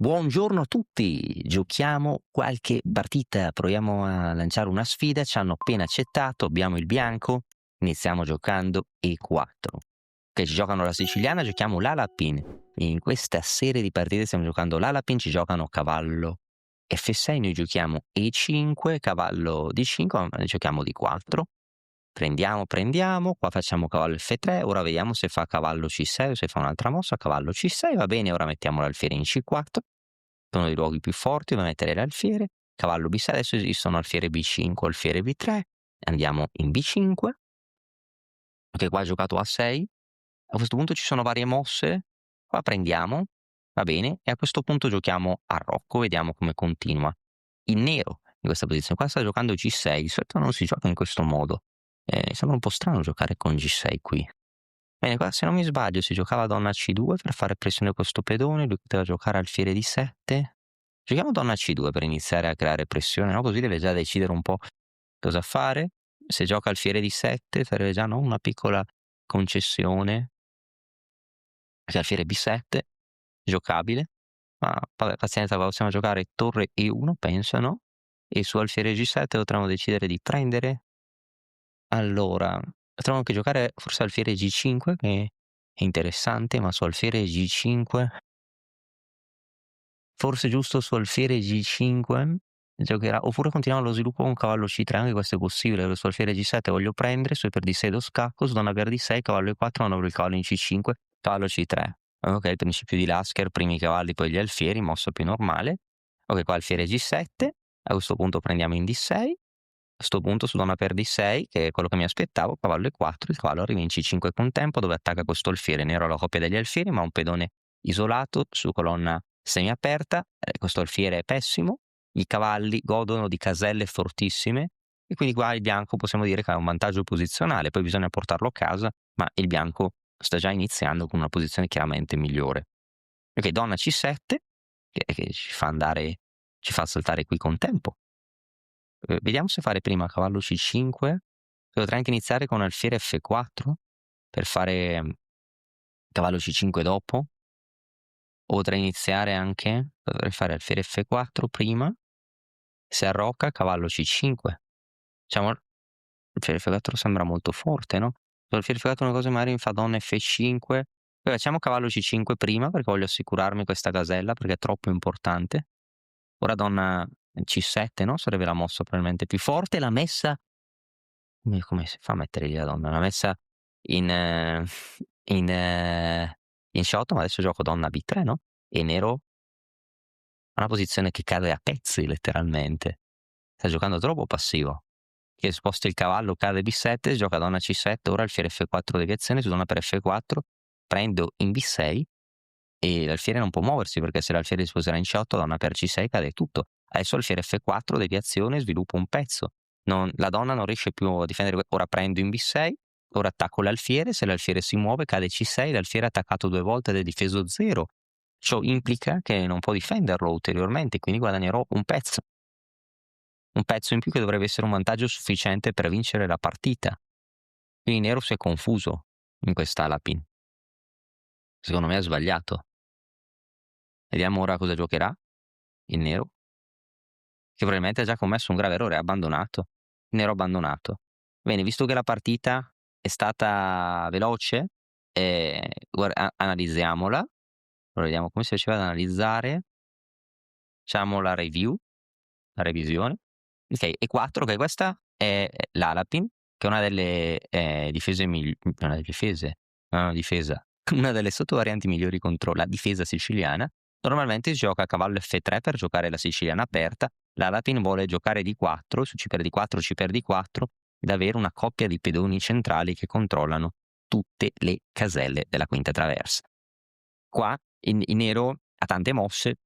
Buongiorno a tutti, giochiamo qualche partita, proviamo a lanciare una sfida, ci hanno appena accettato, abbiamo il bianco, iniziamo giocando E4. Che ci giocano la siciliana, giochiamo l'Alapin. In questa serie di partite stiamo giocando l'Alapin, ci giocano cavallo F6, noi giochiamo E5, cavallo D5, ma noi giochiamo D4. Prendiamo, qua facciamo cavallo F3, ora vediamo se fa cavallo C6 o se fa un'altra mossa, cavallo C6, va bene, ora mettiamo l'alfiere in C4, sono i luoghi più forti dove mettere l'alfiere, cavallo B6, adesso esistono alfiere B5, alfiere B3, andiamo in B5, che qua ha giocato A6, a questo punto ci sono varie mosse, qua prendiamo, va bene, e a questo punto giochiamo a Rocco, vediamo come continua. Il nero in questa posizione, qua sta giocando G6, di solito non si gioca in questo modo, sembra un po' strano giocare con G6 qui. Bene, qua se non mi sbaglio si giocava donna C2 per fare pressione a questo pedone, lui poteva giocare alfiere D7. Giochiamo donna C2 per iniziare a creare pressione, no, così deve già decidere un po' cosa fare. Se gioca alfiere D7 sarebbe già, no, una piccola concessione. Se alfiere B7, giocabile, ma vabbè pazienza, possiamo giocare torre E1 penso, no, e su alfiere G7 potremmo decidere di prendere. Allora, potremmo anche giocare forse alfiere G5 che è interessante, ma su alfiere G5 forse giusto su alfiere G5 giocherà, oppure continuiamo lo sviluppo con cavallo C3, anche questo è possibile, perché su alfiere G7 voglio prendere, su per D6 lo scacco, su donna per D6, cavallo E4, non apro il cavallo in C5, cavallo C3. Ok, il principio di Lasker, primi i cavalli, poi gli alfieri, mossa più normale. Ok, qua alfiere G7, a questo punto prendiamo in D6, a 'sto punto su donna per D6, che è quello che mi aspettavo, cavallo E4, il cavallo arriva in C5 con tempo, dove attacca questo alfiere nero alla coppia degli alfieri, ma un pedone isolato su colonna semiaperta, questo alfiere è pessimo, i cavalli godono di caselle fortissime e quindi qua il bianco possiamo dire che ha un vantaggio posizionale, poi bisogna portarlo a casa, ma il bianco sta già iniziando con una posizione chiaramente migliore. Ok, donna C7, che ci fa saltare qui con tempo. Vediamo se fare prima cavallo C5, potrei anche iniziare con alfiere F4 per fare cavallo C5 dopo. O potrei iniziare anche, dovrei fare alfiere F4 prima, se arrocca cavallo C5. Diciamo alfiere F4 sembra molto forte, no, alfiere F4 una cosa magari mi fa donna F5, poi facciamo cavallo C5 prima perché voglio assicurarmi questa casella perché è troppo importante. Ora donna C7, no, sarebbe la mossa probabilmente più forte, la messa come si fa a mettere lì la donna? L'ha messa in in in shot, ma adesso gioco donna B3, no, e nero ha una posizione che cade a pezzi letteralmente. Sta giocando troppo passivo. Che sposta il cavallo, cade B7, gioca donna C7, ora alfiere F4 deviazione, su donna per F4, prendo in B6 e l'alfiere non può muoversi perché se l'alfiere si sposerà in C8, donna per C6 cade tutto. Adesso alfiere F4 deviazione, sviluppo un pezzo. La donna non riesce più a difendere, ora prendo in B6, ora attacco l'alfiere, se l'alfiere si muove cade C6, l'alfiere è attaccato 2 volte ed è difeso 0. Ciò implica che non può difenderlo ulteriormente, quindi guadagnerò un pezzo. Un pezzo in più che dovrebbe essere un vantaggio sufficiente per vincere la partita. Quindi nero si è confuso in quest'Alapin. Secondo me ha sbagliato. Vediamo ora cosa giocherà il nero, che probabilmente ha già commesso un grave errore, ha abbandonato. Il nero ha abbandonato. Bene, visto che la partita è stata veloce, analizziamola. Allora vediamo come si faceva ad analizzare. Facciamo la review, la revisione. Okay, E4, okay, questa è l'Alapin, che è una delle, difese non è difese, non è una difesa, una delle sottovarianti migliori contro la difesa siciliana. Normalmente si gioca cavallo F3 per giocare la siciliana aperta, l'Alapin vuole giocare D4, su C per D4, C per D4, ed avere una coppia di pedoni centrali che controllano tutte le caselle della quinta traversa. Qua il nero ha tante mosse,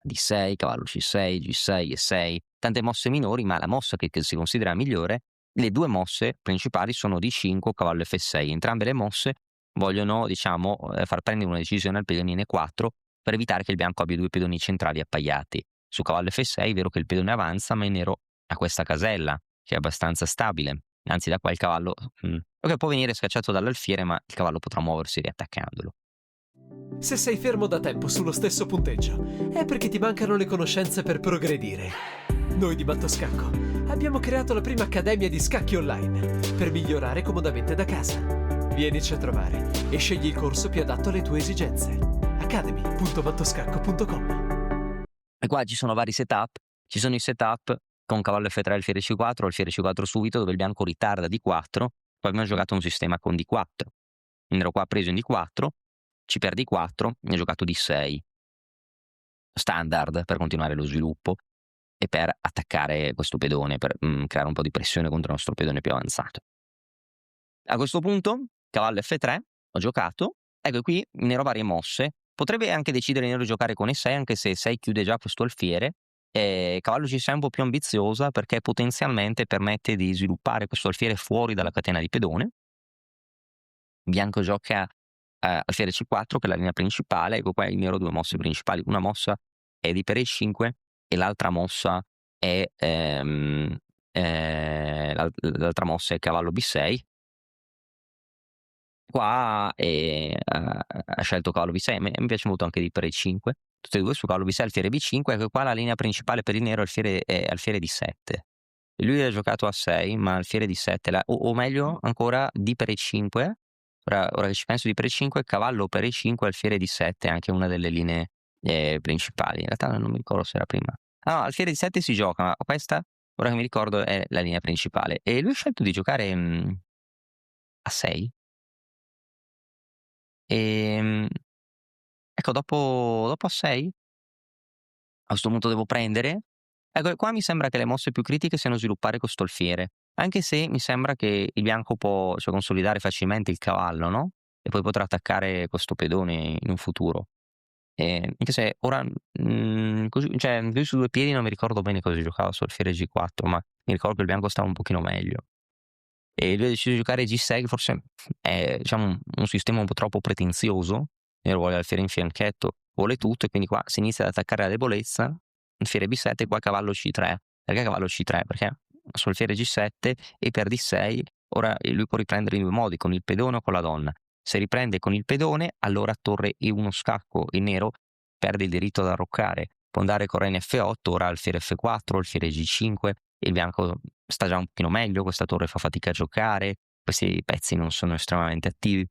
D6, cavallo C6, G6, E6, tante mosse minori, ma la mossa che si considera migliore, le 2 mosse principali sono D5 cavallo F6. Entrambe le mosse vogliono, diciamo, far prendere una decisione al pedone in E4 per evitare che il bianco abbia 2 pedoni centrali appaiati. Su cavallo F6 è vero che il pedone avanza, ma il nero ha questa casella, che è abbastanza stabile. Anzi, da qua il cavallo, okay, può venire scacciato dall'alfiere, ma il cavallo potrà muoversi riattaccandolo. Se sei fermo da tempo sullo stesso punteggio, è perché ti mancano le conoscenze per progredire. Noi di Mattoscacco abbiamo creato la prima accademia di scacchi online per migliorare comodamente da casa. Vienici a trovare e scegli il corso più adatto alle tue esigenze. academy.mattoscacco.com. E qua ci sono vari setup. Ci sono i setup con cavallo F3 e alfiere C4, alfiere C4 subito, dove il bianco ritarda di 4. Poi abbiamo giocato un sistema con D4. Il nero qua ha preso in D4, ci perde D4, ne ha giocato D6. Standard per continuare lo sviluppo e per attaccare questo pedone, per creare un po' di pressione contro il nostro pedone più avanzato. A questo punto, cavallo F3, ho giocato, ecco qui il nero varie mosse. Potrebbe anche decidere il nero di giocare con E6, anche se E6 chiude già questo alfiere. Cavallo C6 è un po' più ambiziosa perché potenzialmente permette di sviluppare questo alfiere fuori dalla catena di pedone. Bianco gioca alfiere C4, che è la linea principale. Ecco qua il nero ha due mosse principali. Una mossa è di per E5 e l'altra mossa è l'altra mossa è cavallo B6. Qua ha scelto cavallo B6, a me piace molto anche di per E5, tutte e due su cavallo B6, alfiere B5, ecco qua la linea principale per il nero è alfiere D7. E lui ha giocato A6, ma alfiere D7, o meglio ancora D per E5, ora che ci penso, D per E5, cavallo per E5, alfiere D7, anche una delle linee principali. In realtà non mi ricordo se era prima. Ah no, alfiere D7 si gioca, ma questa, ora che mi ricordo, è la linea principale. E lui ha scelto di giocare A6. Ecco, dopo A6, a questo punto devo prendere. Ecco, qua mi sembra che le mosse più critiche siano sviluppare questo alfiere, anche se mi sembra che il bianco può, cioè, consolidare facilmente il cavallo, no? E poi potrà attaccare questo pedone in un futuro. Anche se ora, così, cioè, lui su due piedi non mi ricordo bene cosa giocava su alfiere G4, ma mi ricordo che il bianco stava un pochino meglio. E lui ha deciso di giocare G6, che forse è, diciamo, un sistema un po' troppo pretenzioso. Nero vuole alfiere in fianchetto, vuole tutto, e quindi qua si inizia ad attaccare la debolezza. Alfiere B7 e qua cavallo C3. Perché cavallo C3? Perché su alfiere G7 e per D6 ora lui può riprendere in due modi, con il pedone o con la donna. Se riprende con il pedone, allora torre E1 scacco, il nero perde il diritto ad arroccare. Può andare con re in F8, ora alfiere F4, alfiere G5, il bianco sta già un pochino meglio, questa torre fa fatica a giocare, questi pezzi non sono estremamente attivi.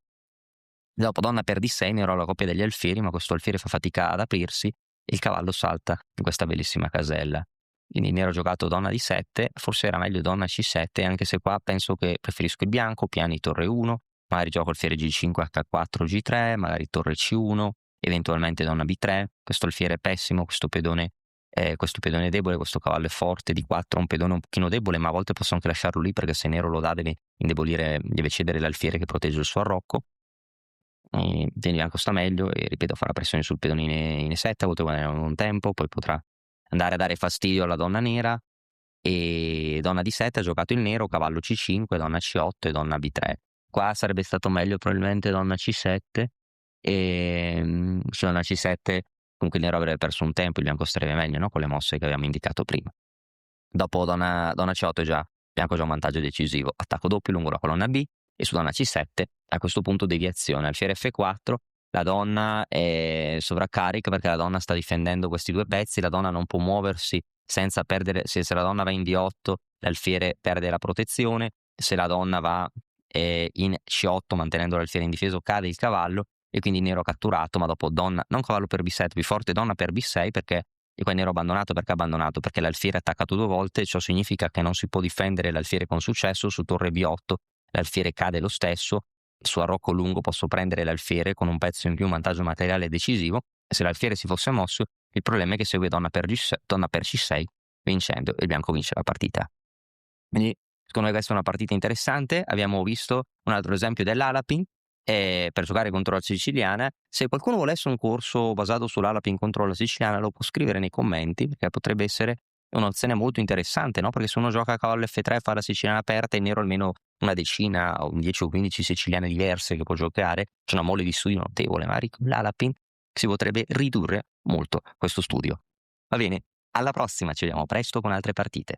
Dopo donna per D6, nero ha la coppia degli alfieri, ma questo alfiere fa fatica ad aprirsi e il cavallo salta in questa bellissima casella. Quindi nero ha giocato donna D7, forse era meglio donna C7, anche se qua penso che preferisco il bianco, piani torre 1, magari gioco alfiere G5, H4, G3, magari torre C1, eventualmente donna B3, questo alfiere è pessimo, questo pedone è debole, questo cavallo è forte, D4 un pedone un pochino debole, ma a volte posso anche lasciarlo lì perché se nero lo dà deve indebolire, deve cedere l'alfiere che protegge il suo arrocco. Il bianco sta meglio e ripeto farà pressione sul pedone in E7, a volte guadagnerà un tempo, poi potrà andare a dare fastidio alla donna nera. E donna D7 ha giocato il nero, cavallo C5, donna C8 e donna B3. Qua sarebbe stato meglio probabilmente donna C7 e su donna C7 comunque il nero avrebbe perso un tempo, il bianco starebbe meglio, no? Con le mosse che abbiamo indicato prima. Dopo donna C8 bianco ha già un vantaggio decisivo, attacco doppio lungo la colonna B e su donna C7 a questo punto deviazione, alfiere F4, la donna è sovraccarica perché la donna sta difendendo questi due pezzi, la donna non può muoversi senza perdere, se la donna va in D8 l'alfiere perde la protezione, se la donna va in C8 mantenendo l'alfiere indifeso cade il cavallo e quindi il nero catturato, ma dopo donna, non cavallo per B7, più forte donna per B6 perché e qua il nero abbandonato perché ha abbandonato? Perché l'alfiere è attaccato due volte, ciò significa che non si può difendere l'alfiere con successo, su torre B8 l'alfiere cade lo stesso, su arrocco lungo posso prendere l'alfiere con un pezzo in più, un vantaggio materiale decisivo, e se l'alfiere si fosse mosso il problema è che segue donna per C6 vincendo e il bianco vince la partita. Quindi secondo me questa è una partita interessante, abbiamo visto un altro esempio dell'Alapin, per giocare contro la siciliana. Se qualcuno volesse un corso basato sull'Alapin contro la siciliana lo può scrivere nei commenti, perché potrebbe essere un'opzione molto interessante, no? Perché se uno gioca a cavallo F3 fa la siciliana aperta, il nero almeno una decina o 10 o 15 siciliane diverse che può giocare, c'è una mole di studio notevole, magari con l'Alapin si potrebbe ridurre molto questo studio. Va bene, alla prossima, ci vediamo presto con altre partite.